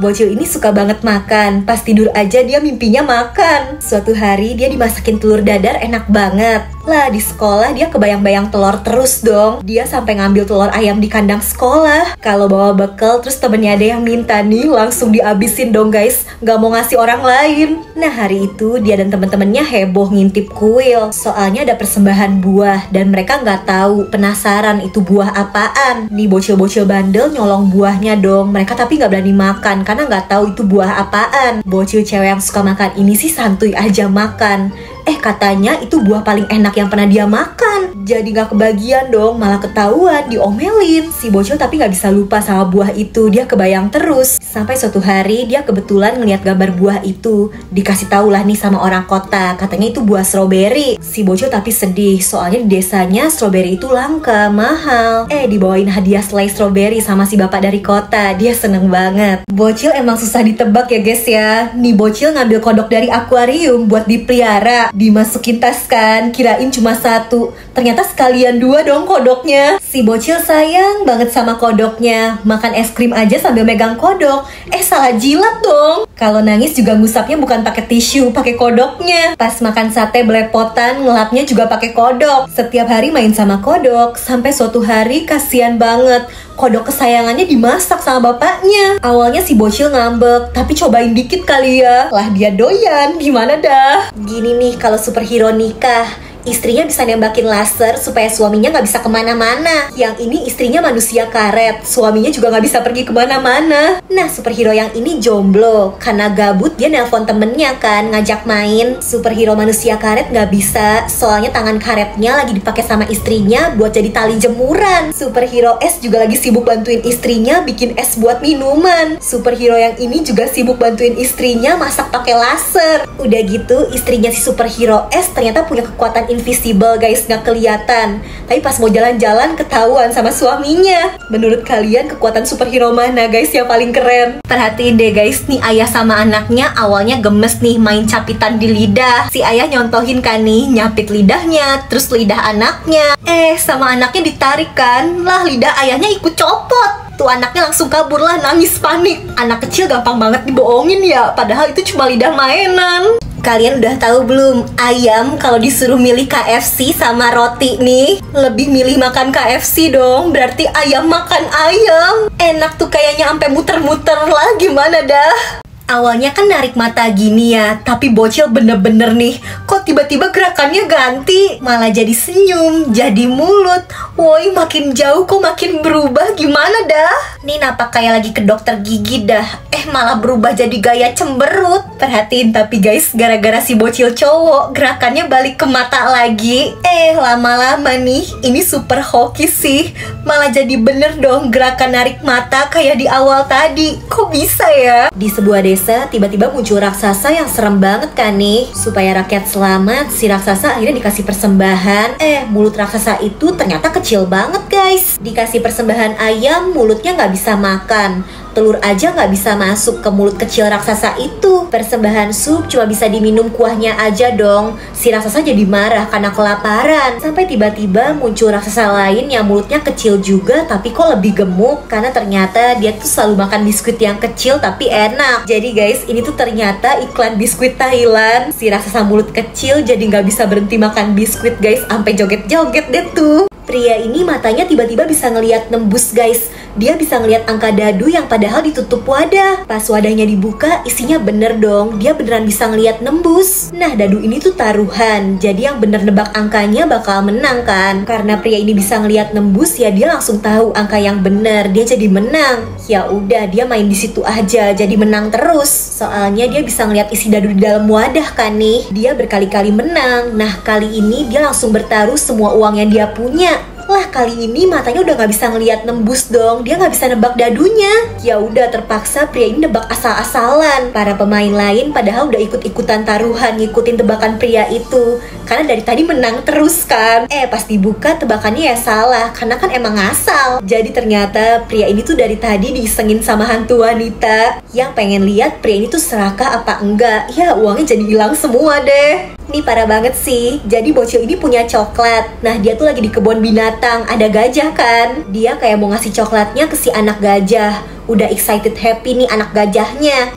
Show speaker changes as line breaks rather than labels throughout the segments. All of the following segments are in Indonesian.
Bocil ini suka banget makan. Pas tidur aja dia mimpinya makan. Suatu hari dia dimasakin telur dadar enak banget. Lah di sekolah dia kebayang-bayang telur terus dong. Dia sampai ngambil telur ayam di kandang sekolah. Kalau bawa bekal terus temennya ada yang minta nih, langsung dihabisin dong guys. Gak mau ngasih orang lain. Nah hari itu dia dan temen-temennya heboh ngintip kuil. Soalnya ada persembahan buah dan mereka nggak tahu, penasaran itu buah apaan. Nih bocil-bocil bandel nyolong buahnya dong. Mereka tapi nggak berani makan karena nggak tahu itu buah apaan. Bocil cewek yang suka makan ini sih santuy aja makan. Katanya itu buah paling enak yang pernah dia makan. Jadi gak kebagian dong, malah ketahuan, diomelin. Si bocil tapi gak bisa lupa sama buah itu. Dia kebayang terus. Sampai suatu hari dia kebetulan ngeliat gambar buah itu. Dikasih tahu lah nih sama orang kota, katanya itu buah stroberi. Si bocil tapi sedih, soalnya di desanya stroberi itu langka, mahal. Dibawain hadiah selai stroberi sama si bapak dari kota. Dia seneng banget. Bocil emang susah ditebak ya guys ya. Nih bocil ngambil kodok dari akuarium buat dipelihara. Dimasukin tas kan, kirain cuma satu, ternyata sekalian dua dong kodoknya. Si bocil sayang banget sama kodoknya. Makan es krim aja sambil megang kodok. Salah jilat dong. Kalau nangis juga ngusapnya bukan pakai tisu, pakai kodoknya. Pas makan sate belepotan, ngelapnya juga pakai kodok. Setiap hari main sama kodok. Sampai suatu hari kasihan banget, kodok kesayangannya dimasak sama bapaknya. Awalnya si bocil ngambek, tapi cobain dikit kali ya. Lah dia doyan, gimana dah. Gini nih kalau superhero nikah, istrinya bisa nembakin laser supaya suaminya nggak bisa kemana-mana. Yang ini istrinya manusia karet, suaminya juga nggak bisa pergi kemana-mana. Nah superhero yang ini jomblo, karena gabut dia nelpon temennya kan, ngajak main. Superhero manusia karet nggak bisa, soalnya tangan karetnya lagi dipakai sama istrinya buat jadi tali jemuran. Superhero es juga lagi sibuk bantuin istrinya bikin es buat minuman. Superhero yang ini juga sibuk bantuin istrinya masak pakai laser. Udah gitu istrinya si superhero es ternyata punya kekuatan invisible guys, nggak kelihatan. Tapi pas mau jalan-jalan ketahuan sama suaminya. Menurut kalian kekuatan superhero mana guys yang paling keren? Perhatiin deh guys, nih ayah sama anaknya awalnya gemes nih main capitan di lidah. Si ayah nyontohin kan nih, nyapit lidahnya, terus lidah anaknya. Sama anaknya ditarik kan, lah lidah ayahnya ikut copot. Tuh anaknya langsung kabur lah, nangis panik. Anak kecil gampang banget dibohongin ya, padahal itu cuma lidah mainan. Kalian udah tahu belum, ayam kalau disuruh milih KFC sama roti nih, lebih milih makan KFC dong. Berarti ayam makan ayam. Enak tuh kayaknya sampai muter-muter lah, gimana dah. Awalnya kan narik mata gini ya, tapi bocil bener-bener nih, kok tiba-tiba gerakannya ganti, malah jadi senyum, jadi mulut. Woi makin jauh kok makin berubah, gimana dah. Nih napak kayak lagi ke dokter gigi dah, malah berubah jadi gaya cemberut. Perhatiin tapi guys, gara-gara si bocil cowok, gerakannya balik ke mata lagi. Lama-lama nih, ini super hoki sih, malah jadi bener dong gerakan narik mata kayak di awal tadi. Kok bisa ya? Di sebuah desa tiba-tiba muncul raksasa yang serem banget kan nih. Supaya rakyat selamat, si raksasa akhirnya dikasih persembahan. Mulut raksasa itu ternyata kecil banget guys. Dikasih persembahan ayam, mulutnya nggak bisa makan. Telur aja nggak bisa masuk ke mulut kecil raksasa itu. Persembahan sup cuma bisa diminum kuahnya aja dong. Si raksasa jadi marah karena kelaparan. Sampai tiba-tiba muncul raksasa lain yang mulutnya kecil juga tapi kok lebih gemuk, karena ternyata dia tuh selalu makan biskuit yang kecil tapi enak. Jadi guys, ini tuh ternyata iklan biskuit Thailand. Si raksasa mulut kecil jadi nggak bisa berhenti makan biskuit guys, sampai joget-joget deh tuh. Pria ini matanya tiba-tiba bisa ngelihat nembus guys. Dia bisa ngelihat angka dadu yang padahal ditutup wadah. Pas wadahnya dibuka, isinya bener dong. Dia beneran bisa ngelihat nembus. Nah, dadu ini tuh taruhan. Jadi yang bener nebak angkanya bakal menang kan. Karena pria ini bisa ngelihat nembus, ya dia langsung tahu angka yang bener. Dia jadi menang. Ya udah, dia main di situ aja, jadi menang terus. Soalnya dia bisa ngelihat isi dadu di dalam wadah kan nih. Dia berkali-kali menang. Nah, kali ini dia langsung bertaruh semua uang yang dia punya. Lah kali ini matanya udah nggak bisa ngelihat nembus dong, dia nggak bisa nebak dadunya. Ya udah terpaksa pria ini nebak asal-asalan. Para pemain lain padahal udah ikut-ikutan taruhan ngikutin tebakan pria itu, karena dari tadi menang terus kan. Pas dibuka tebakannya ya salah, karena kan emang ngasal. Jadi ternyata pria ini tuh dari tadi disengin sama hantu wanita yang pengen lihat pria ini tuh serakah apa enggak. Ya uangnya jadi hilang semua deh. Ini parah banget sih. Jadi bocil ini punya coklat. Nah dia tuh lagi di kebun binatang, ada gajah kan. Dia kayak mau ngasih coklatnya ke si anak gajah. Udah excited happy nih anak gajahnya.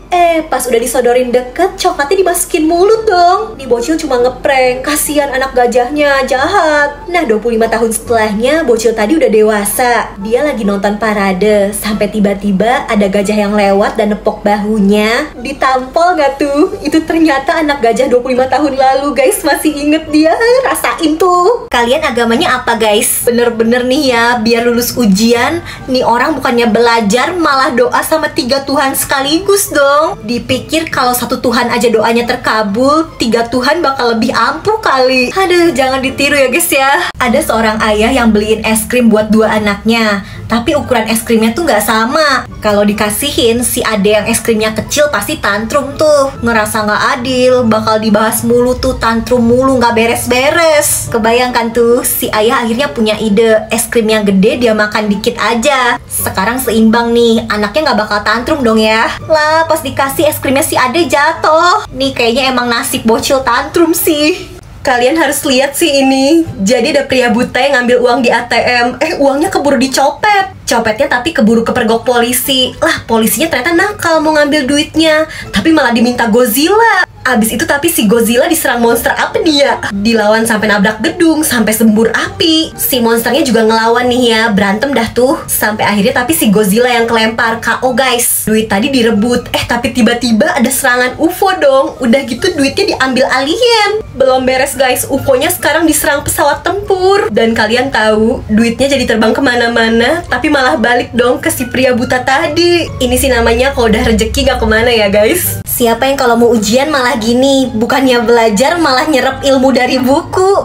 Pas udah disodorin deket, coklatnya dimasukin mulut dong. Nih bocil cuma ngeprank, kasihan anak gajahnya, jahat. Nah 25 tahun setelahnya, bocil tadi udah dewasa. Dia lagi nonton parade, sampai tiba-tiba ada gajah yang lewat dan nepok bahunya. Ditampol gak tuh? Itu ternyata anak gajah 25 tahun lalu guys. Masih inget dia, rasain tuh. Kalian agamanya apa guys? Bener-bener nih ya, biar lulus ujian, nih orang bukannya belajar malah doa sama 3 Tuhan sekaligus dong. Dipikir kalau 1 Tuhan aja doanya terkabul, 3 Tuhan bakal lebih ampuh kali. Aduh, jangan ditiru ya guys ya. Ada seorang ayah yang beliin es krim buat 2 anaknya, tapi ukuran es krimnya tuh nggak sama. Kalau dikasihin si ade yang es krimnya kecil pasti tantrum tuh, ngerasa nggak adil, bakal dibahas mulu tuh, tantrum mulu, nggak beres-beres. Kebayangkan tuh, si ayah akhirnya punya ide, es krim yang gede dia makan dikit aja. Sekarang seimbang nih, anaknya nggak bakal tantrum dong ya. Lah pas dikasih es krimnya si ade jatuh. Nih kayaknya emang nasib bocil tantrum sih. Kalian harus lihat sih ini. Jadi ada pria buta yang ngambil uang di ATM. Uangnya keburu dicopet. Copetnya tapi keburu kepergok polisi. Lah polisinya ternyata nakal mau ngambil duitnya, tapi malah diminta Godzilla. Abis itu tapi si Godzilla diserang monster apa dia? Dilawan sampai nabrak gedung, sampai sembur api. Si monsternya juga ngelawan nih ya, berantem dah tuh. Sampai akhirnya tapi si Godzilla yang kelempar KO guys. Duit tadi direbut, tapi tiba-tiba ada serangan UFO dong. Udah gitu duitnya diambil alien. Belum beres guys, UFO-nya sekarang diserang pesawat tempur. Dan kalian tahu, duitnya jadi terbang kemana-mana, tapi malah balik dong ke si pria buta tadi. Ini sih namanya kalau udah rezeki gak kemana ya guys. Siapa yang kalau mau ujian malah gini, bukannya belajar malah nyerap ilmu dari buku.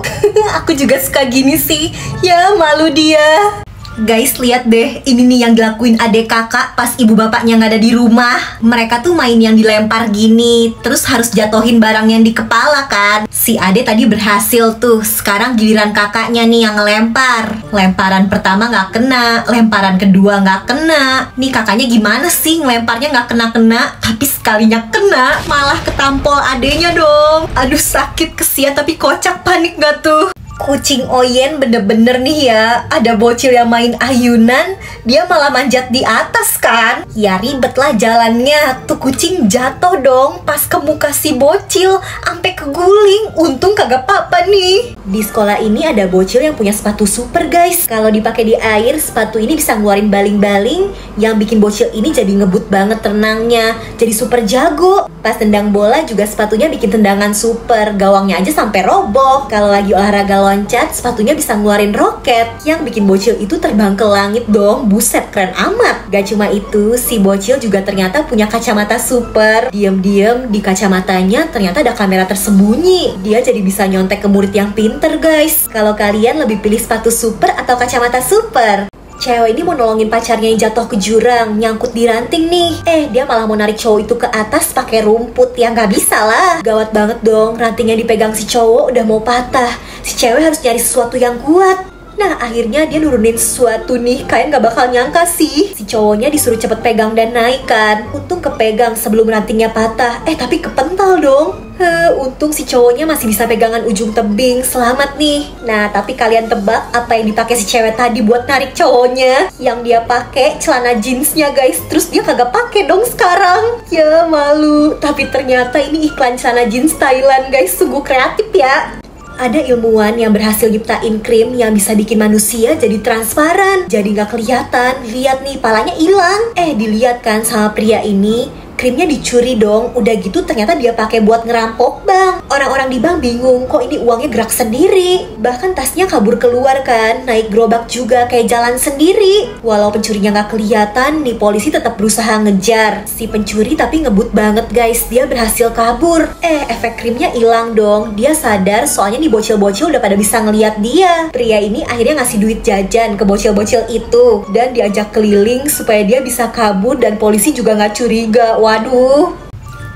Aku juga suka gini sih. Ya malu dia. Guys lihat deh, ini nih yang dilakuin adik kakak pas ibu bapaknya nggak ada di rumah. Mereka tuh main yang dilempar gini, terus harus jatohin barang yang di kepala kan. Si ade tadi berhasil tuh, sekarang giliran kakaknya nih yang ngelempar. Lemparan pertama nggak kena, lemparan kedua nggak kena. Nih kakaknya gimana sih ngelemparnya nggak kena-kena, tapi sekalinya kena malah ketampol adenya dong. Aduh sakit, kesian tapi kocak, panik gak tuh? Kucing Oyen bener-bener nih ya, ada bocil yang main ayunan, dia malah manjat di atas kan. Ya ribet lah jalannya, tuh kucing jatuh dong pas ke muka si bocil, ampe keguling. Untung kagak apa-apa nih. Di sekolah ini ada bocil yang punya sepatu super guys. Kalau dipakai di air, sepatu ini bisa ngeluarin baling-baling, yang bikin bocil ini jadi ngebut banget renangnya, jadi super jago. Pas tendang bola juga sepatunya bikin tendangan super, gawangnya aja sampai roboh. Kalau lagi olahraga loncat, sepatunya bisa ngeluarin roket, yang bikin bocil itu terbang ke langit dong. Buset, keren amat. Gak cuma itu, si bocil juga ternyata punya kacamata super. Diam-diam di kacamatanya ternyata ada kamera tersembunyi. Dia jadi bisa nyontek ke murid yang pinter guys. Kalau kalian lebih pilih sepatu super atau kacamata super? Cewek ini mau nolongin pacarnya yang jatuh ke jurang, nyangkut di ranting nih. Dia malah mau narik cowok itu ke atas pakai rumput. Ya nggak bisa lah. Gawat banget dong, rantingnya dipegang si cowok udah mau patah. Si cewek harus nyari sesuatu yang kuat. Nah akhirnya dia nurunin sesuatu nih. Kalian gak bakal nyangka sih, si cowoknya disuruh cepet pegang dan naik kan. Untung kepegang sebelum rantingnya patah. Tapi kepental dong. Untung si cowoknya masih bisa pegangan ujung tebing. Selamat nih. Nah tapi kalian tebak apa yang dipakai si cewek tadi buat narik cowoknya? Yang dia pakai celana jeansnya guys. Terus dia kagak pakai dong sekarang. Ya malu. Tapi ternyata ini iklan celana jeans Thailand guys. Sungguh kreatif ya. Ada ilmuwan yang berhasil nyiptain krim yang bisa bikin manusia jadi transparan, jadi nggak kelihatan. Lihat nih, palanya hilang. Dilihat kan sama pria ini, krimnya dicuri dong. Udah gitu ternyata dia pakai buat ngerampok bank. Orang-orang di bank bingung, kok ini uangnya gerak sendiri. Bahkan tasnya kabur keluar kan, naik gerobak juga kayak jalan sendiri. Walau pencurinya nggak kelihatan, nih polisi tetap berusaha ngejar si pencuri, tapi ngebut banget guys. Dia berhasil kabur. Efek krimnya hilang dong. Dia sadar soalnya nih bocil-bocil udah pada bisa ngeliat dia. Pria ini akhirnya ngasih duit jajan ke bocil-bocil itu dan diajak keliling supaya dia bisa kabur dan polisi juga nggak curiga. Waduh.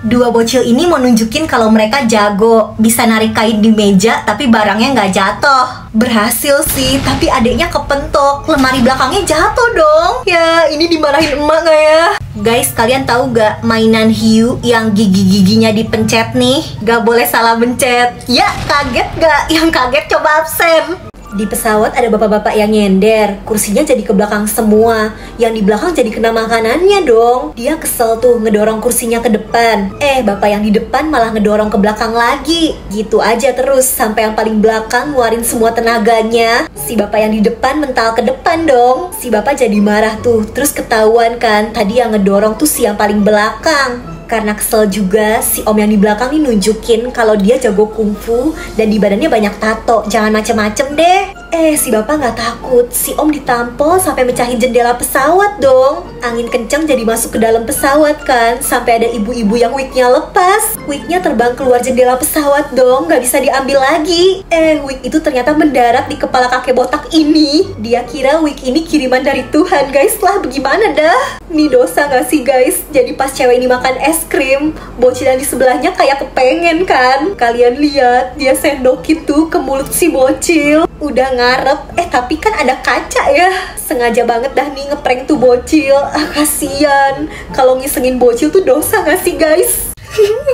Dua bocil ini mau nunjukin kalau mereka jago, bisa narik kain di meja tapi barangnya nggak jatuh. Berhasil sih, tapi adeknya kepentok, lemari belakangnya jatuh dong. Ya, ini dimarahin emak nggak ya? Guys, kalian tahu gak mainan hiu yang gigi-giginya dipencet nih? Gak boleh salah pencet. Ya, kaget gak? Yang kaget coba absen. Di pesawat ada bapak-bapak yang nyender, kursinya jadi ke belakang semua. Yang di belakang jadi kena makanannya dong. Dia kesel tuh ngedorong kursinya ke depan. Bapak yang di depan malah ngedorong ke belakang lagi. Gitu aja terus sampai yang paling belakang ngeluarin semua tenaganya. Si bapak yang di depan mental ke depan dong. Si bapak jadi marah tuh. Terus ketahuan kan tadi yang ngedorong tuh si yang paling belakang. Karena kesel juga, si om yang di belakang nih nunjukin kalau dia jago kungfu dan di badannya banyak tato. Jangan macem-macem deh. Si bapak nggak takut. Si om ditampol sampai mecahin jendela pesawat dong. Angin kencang jadi masuk ke dalam pesawat kan. Sampai ada ibu-ibu yang wignya lepas. Wignya terbang keluar jendela pesawat dong. Nggak bisa diambil lagi. Wig itu ternyata mendarat di kepala kakek botak ini. Dia kira wig ini kiriman dari Tuhan guys. Lah bagaimana dah? Nih dosa nggak sih guys? Jadi pas cewek ini makan es krim, bocil yang di sebelahnya kayak kepengen kan. Kalian lihat, dia sendokin tuh ke mulut si bocil. Udah ngarep, tapi kan ada kaca ya. Sengaja banget dah nih ngeprank tuh bocil. Kasian. Kalau ngisengin bocil tuh dosa gak sih guys?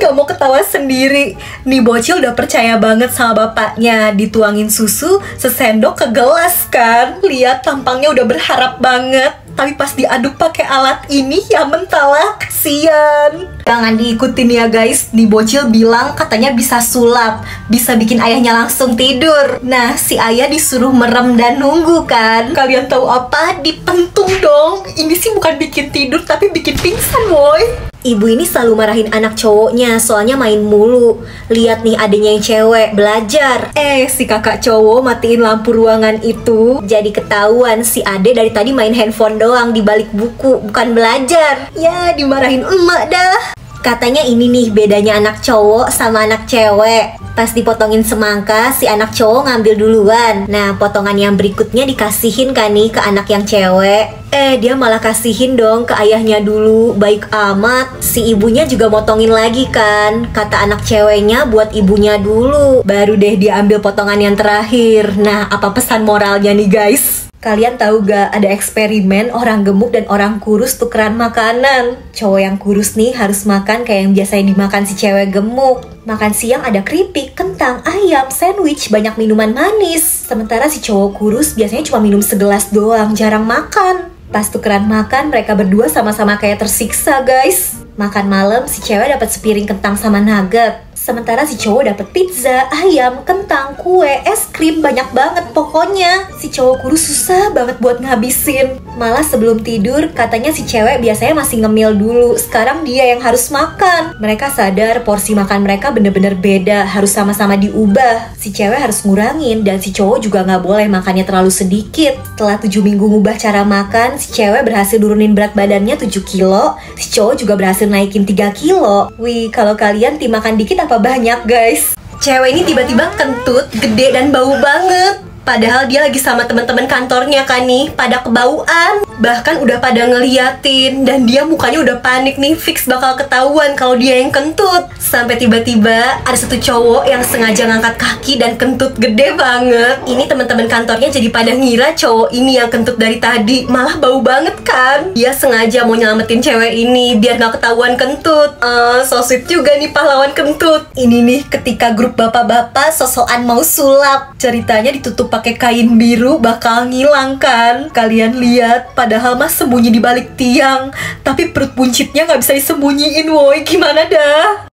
Gak mau ketawa sendiri. Nih bocil udah percaya banget sama bapaknya. Dituangin susu sesendok ke gelas kan. Lihat tampangnya udah berharap banget. Tapi pas diaduk pakai alat ini ya mentala, kasian. Jangan diikutin ya guys. Di bocil bilang katanya bisa sulap, bisa bikin ayahnya langsung tidur. Nah si ayah disuruh merem dan nunggu kan. Kalian tahu apa? Dipentung dong. Ini sih bukan bikin tidur tapi bikin pingsan boy. Ibu ini selalu marahin anak cowoknya soalnya main mulu. Lihat nih adenya yang cewek belajar. Si kakak cowok matiin lampu ruangan itu. Jadi ketahuan si ade dari tadi main handphone doang di balik buku, bukan belajar. Ya dimarahin emak dah. Katanya ini nih bedanya anak cowok sama anak cewek. Pas dipotongin semangka, si anak cowok ngambil duluan. Nah, potongan yang berikutnya dikasihin kan nih ke anak yang cewek. Dia malah kasihin dong ke ayahnya dulu. Baik amat. Si ibunya juga motongin lagi kan. Kata anak ceweknya buat ibunya dulu. Baru deh dia ambil potongan yang terakhir. Nah, apa pesan moralnya nih guys? Kalian tahu gak ada eksperimen orang gemuk dan orang kurus tukeran makanan. Cowok yang kurus nih harus makan kayak yang biasanya dimakan si cewek gemuk. Makan siang ada keripik, kentang, ayam, sandwich, banyak minuman manis. Sementara si cowok kurus biasanya cuma minum segelas doang, jarang makan. Pas tukeran makan mereka berdua sama-sama kayak tersiksa guys. Makan malam si cewek dapat sepiring kentang sama nugget. Sementara si cowok dapet pizza, ayam, kentang, kue, es krim, banyak banget pokoknya. Si cowok kurus susah banget buat ngabisin. Malah sebelum tidur katanya si cewek biasanya masih ngemil dulu. Sekarang dia yang harus makan. Mereka sadar porsi makan mereka bener-bener beda, harus sama-sama diubah. Si cewek harus ngurangin dan si cowok juga gak boleh makannya terlalu sedikit. Setelah 7 minggu ngubah cara makan, si cewek berhasil nurunin berat badannya 7 kilo. Si cowok juga berhasil naikin 3 kilo. Wih, kalau kalian tim makan dikit apa banyak guys? Cewek ini tiba-tiba kentut, gede dan bau banget. Padahal dia lagi sama teman-teman kantornya kan nih, pada kebauan. Bahkan udah pada ngeliatin dan dia mukanya udah panik nih, fix bakal ketahuan kalau dia yang kentut. Sampai tiba-tiba ada satu cowok yang sengaja ngangkat kaki dan kentut gede banget. Ini teman-teman kantornya jadi pada ngira cowok ini yang kentut dari tadi, malah bau banget kan. Dia sengaja mau nyelamatin cewek ini biar gak ketahuan kentut. So sweet juga nih pahlawan kentut. Ini nih ketika grup bapak-bapak sosokan mau sulap. Ceritanya ditutup pakai kain biru bakal ngilang kan. Kalian lihat, padahal mas sembunyi di balik tiang, tapi perut buncitnya nggak bisa disembunyiin woi. Gimana dah?